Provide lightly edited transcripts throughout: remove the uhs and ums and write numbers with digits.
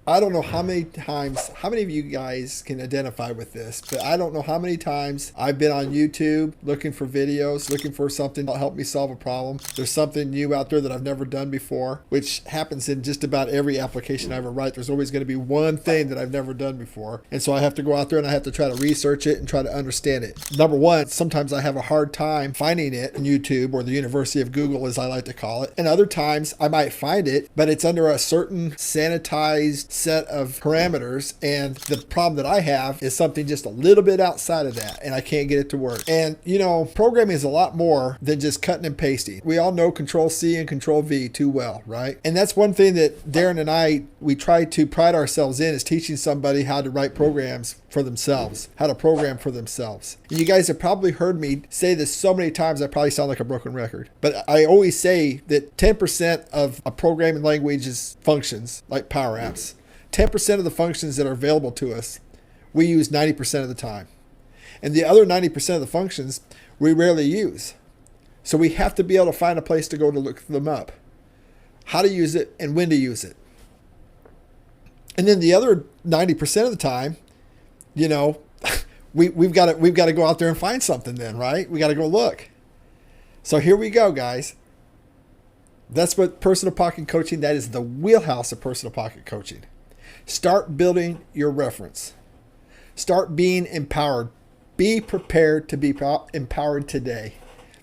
I don't know how many times, how many of you guys can identify with this, but I don't know how many times I've been on YouTube looking for videos, looking for something that'll help me solve a problem. There's something new out there that I've never done before, which happens in just about every application I ever write. There's always going to be one thing that I've never done before. And so I have to go out there and I have to try to research it and try to understand it. Number one, sometimes I have a hard time finding it on YouTube, or the University of Google, as I like to call it. And other times I might find it, but it's under a certain sanitized set of parameters, and the problem that I have is something just a little bit outside of that, and I can't get it to work. And you know, programming is a lot more than just cutting and pasting. We all know Control C and Control V too well, right? And that's one thing that Darren and I, we try to pride ourselves in, is teaching somebody how to write programs for themselves, how to program for themselves. And you guys have probably heard me say this so many times, I probably sound like a broken record, but I always say that 10% of a programming language's functions, like Power Apps, 10% of the functions that are available to us, we use 90% of the time. And the other 90% of the functions, we rarely use. So we have to be able to find a place to go to look them up, how to use it and when to use it. And then the other 90% of the time, you know, we've got to go out there and find something then, right? We got to go look. So here we go, guys. That's what personal pocket coaching, that is the wheelhouse of personal pocket coaching. Start building your reference. Start being empowered. Be prepared to be empowered today.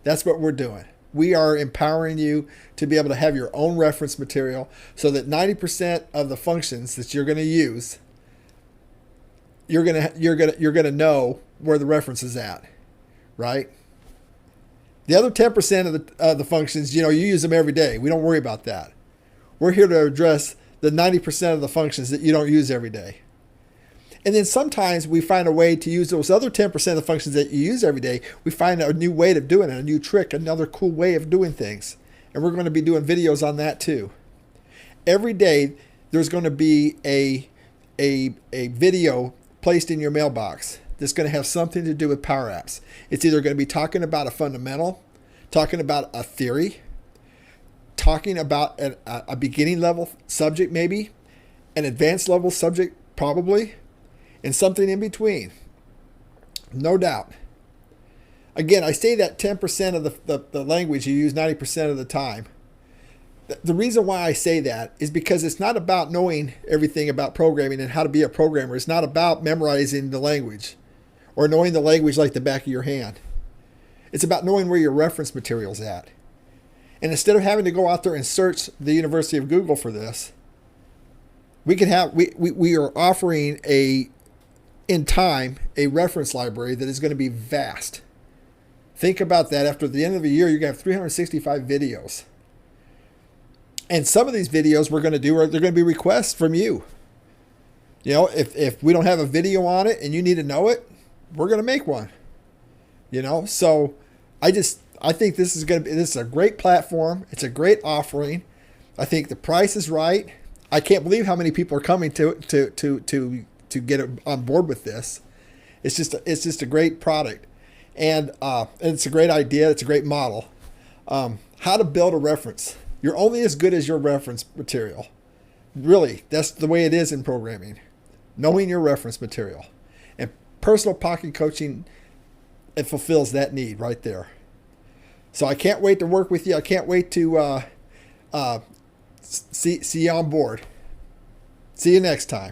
That's what we're doing. We are empowering you to be able to have your own reference material so that 90% of the functions that you're going to use, you're going to know where the reference is at, right? The other 10% of the functions, you know, you use them every day. We don't worry about that. We're here to address the 90% of the functions that you don't use every day. And then sometimes we find a way to use those other 10% of the functions that you use every day. We find a new way of doing it, a new trick, another cool way of doing things. And we're going to be doing videos on that too. Every day there's going to be a video placed in your mailbox that's going to have something to do with Power Apps. It's either going to be talking about a fundamental, talking about a theory, talking about a beginning level subject maybe, an advanced level subject probably, and something in between. No doubt. Again, I say that 10% of the language you use 90% of the time. The reason why I say that is because it's not about knowing everything about programming and how to be a programmer. It's not about memorizing the language or knowing the language like the back of your hand. It's about knowing where your reference material's at. And instead of having to go out there and search the University of Google for this, we are offering in time a reference library that is going to be vast. Think about that. After the end of the year, you're going to have 365 videos. And some of these videos we're going to do, they're going to be requests from you. You know, if we don't have a video on it and you need to know it, we're going to make one. You know, so I think this is a great platform. It's a great offering. I think the price is right. I can't believe how many people are coming to get on board with this. It's just a great product, and it's a great idea. It's a great model. How to build a reference. You're only as good as your reference material. Really, that's the way it is in programming. Knowing your reference material, and personal pocket coaching, it fulfills that need right there. So I can't wait to work with you. I can't wait to see you on board. See you next time.